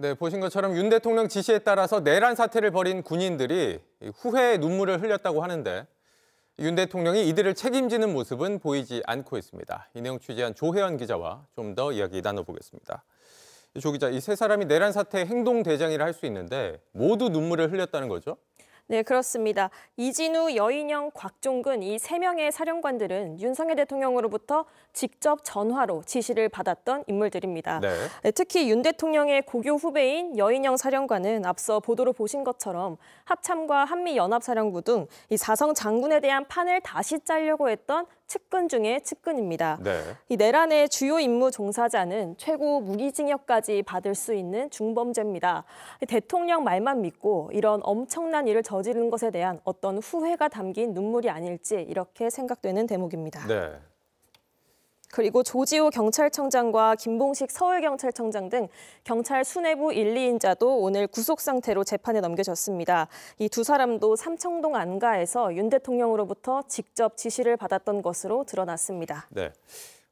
네, 보신 것처럼 윤 대통령 지시에 따라서 내란 사태를 벌인 군인들이 후회의 눈물을 흘렸다고 하는데 윤 대통령이 이들을 책임지는 모습은 보이지 않고 있습니다. 이 내용 취재한 조혜연 기자와 좀 더 이야기 나눠보겠습니다. 조 기자, 이 세 사람이 내란 사태의 행동 대장이라 할 수 있는데 모두 눈물을 흘렸다는 거죠? 네, 그렇습니다. 이진우, 여인영, 곽종근 이 3명의 사령관들은 윤석열 대통령으로부터 직접 전화로 지시를 받았던 인물들입니다. 네. 특히 윤 대통령의 고교 후배인 여인영 사령관은 앞서 보도로 보신 것처럼 합참과 한미연합사령부 등 이 사성 장군에 대한 판을 다시 짜려고 했던 측근 중의 측근입니다. 네. 이 내란의 주요 임무 종사자는 최고 무기징역까지 받을 수 있는 중범죄입니다. 대통령 말만 믿고 이런 엄청난 일을 저지른 것에 대한 어떤 후회가 담긴 눈물이 아닐지 이렇게 생각되는 대목입니다. 네. 그리고 조지호 경찰청장과 김봉식 서울경찰청장 등 경찰 수뇌부 1, 2인자도 오늘 구속 상태로 재판에 넘겨졌습니다. 이 두 사람도 삼청동 안가에서 윤 대통령으로부터 직접 지시를 받았던 것으로 드러났습니다. 네.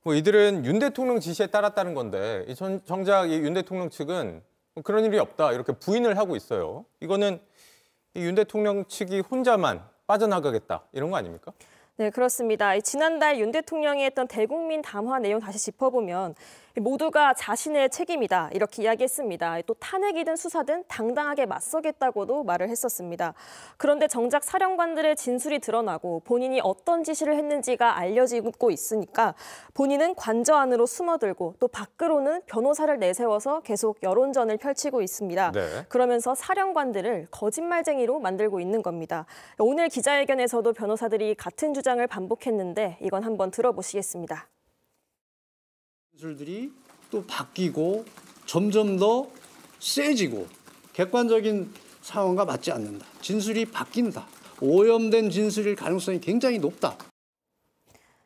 이들은 윤 대통령 지시에 따랐다는 건데 정작 윤 대통령 측은 그런 일이 없다 이렇게 부인을 하고 있어요. 이거는 윤 대통령 측이 혼자만 빠져나가겠다 이런 거 아닙니까? 네, 그렇습니다. 지난달 윤 대통령이 했던 대국민 담화 내용 다시 짚어보면 모두가 자신의 책임이다 이렇게 이야기했습니다. 또 탄핵이든 수사든 당당하게 맞서겠다고도 말을 했었습니다. 그런데 정작 사령관들의 진술이 드러나고 본인이 어떤 지시를 했는지가 알려지고 있으니까 본인은 관저 안으로 숨어들고 또 밖으로는 변호사를 내세워서 계속 여론전을 펼치고 있습니다. 네. 그러면서 사령관들을 거짓말쟁이로 만들고 있는 겁니다. 오늘 기자회견에서도 변호사들이 같은 주장을 반복했는데 이건 한번 들어보시겠습니다. 진술들이 또 바뀌고 점점 더 세지고 객관적인 상황과 맞지 않는다. 진술이 바뀐다. 오염된 진술일 가능성이 굉장히 높다.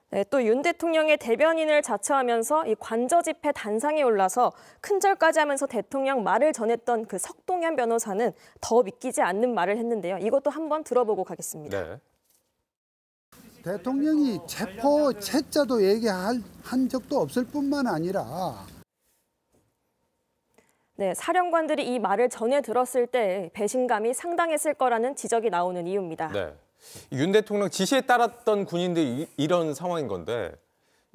네, 또 윤 대통령의 대변인을 자처하면서 이 관저 집회 단상에 올라서 큰절까지 하면서 대통령 말을 전했던 그 석동현 변호사는 더 믿기지 않는 말을 했는데요. 이것도 한번 들어보고 가겠습니다. 네. 대통령이 체포 채자도 얘기한 적도 없을 뿐만 아니라 네, 사령관들이 이 말을 전해 들었을 때 배신감이 상당했을 거라는 지적이 나오는 이유입니다. 네. 윤 대통령 지시에 따랐던 군인들이 이런 상황인 건데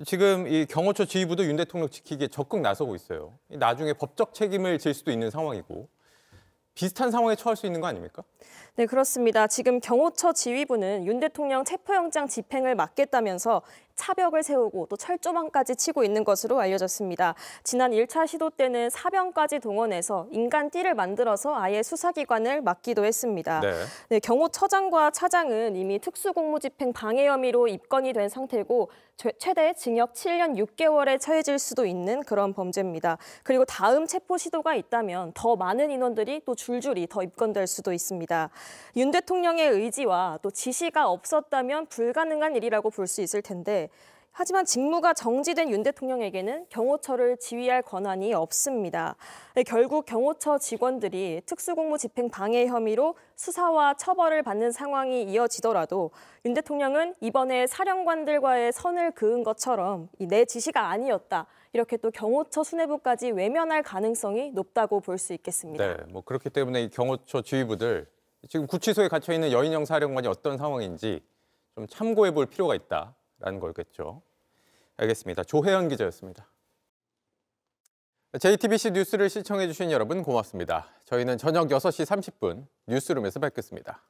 지금 이 경호처 지휘부도 윤 대통령 지키기에 적극 나서고 있어요. 나중에 법적 책임을 질 수도 있는 상황이고 비슷한 상황에 처할 수 있는 거 아닙니까? 네, 그렇습니다. 지금 경호처 지휘부는 윤 대통령 체포영장 집행을 막겠다면서 차벽을 세우고 또 철조망까지 치고 있는 것으로 알려졌습니다. 지난 1차 시도 때는 사병까지 동원해서 인간띠를 만들어서 아예 수사기관을 막기도 했습니다. 네. 네, 경호처장과 차장은 이미 특수공무집행 방해 혐의로 입건이 된 상태고 최대 징역 7년 6개월에 처해질 수도 있는 그런 범죄입니다. 그리고 다음 체포 시도가 있다면 더 많은 인원들이 또 줄줄이 더 입건될 수도 있습니다. 윤 대통령의 의지와 또 지시가 없었다면 불가능한 일이라고 볼 수 있을 텐데 하지만 직무가 정지된 윤 대통령에게는 경호처를 지휘할 권한이 없습니다. 결국 경호처 직원들이 특수공무집행 방해 혐의로 수사와 처벌을 받는 상황이 이어지더라도 윤 대통령은 이번에 사령관들과의 선을 그은 것처럼 내 지시가 아니었다. 이렇게 또 경호처 수뇌부까지 외면할 가능성이 높다고 볼 수 있겠습니다. 네, 그렇기 때문에 이 경호처 지휘부들 지금 구치소에 갇혀 있는 여인영 사령관이 어떤 상황인지 좀 참고해 볼 필요가 있다라는 거겠죠. 알겠습니다. 조혜연 기자였습니다. JTBC 뉴스를 시청해 주신 여러분 고맙습니다. 저희는 저녁 6시 30분 뉴스룸에서 뵙겠습니다.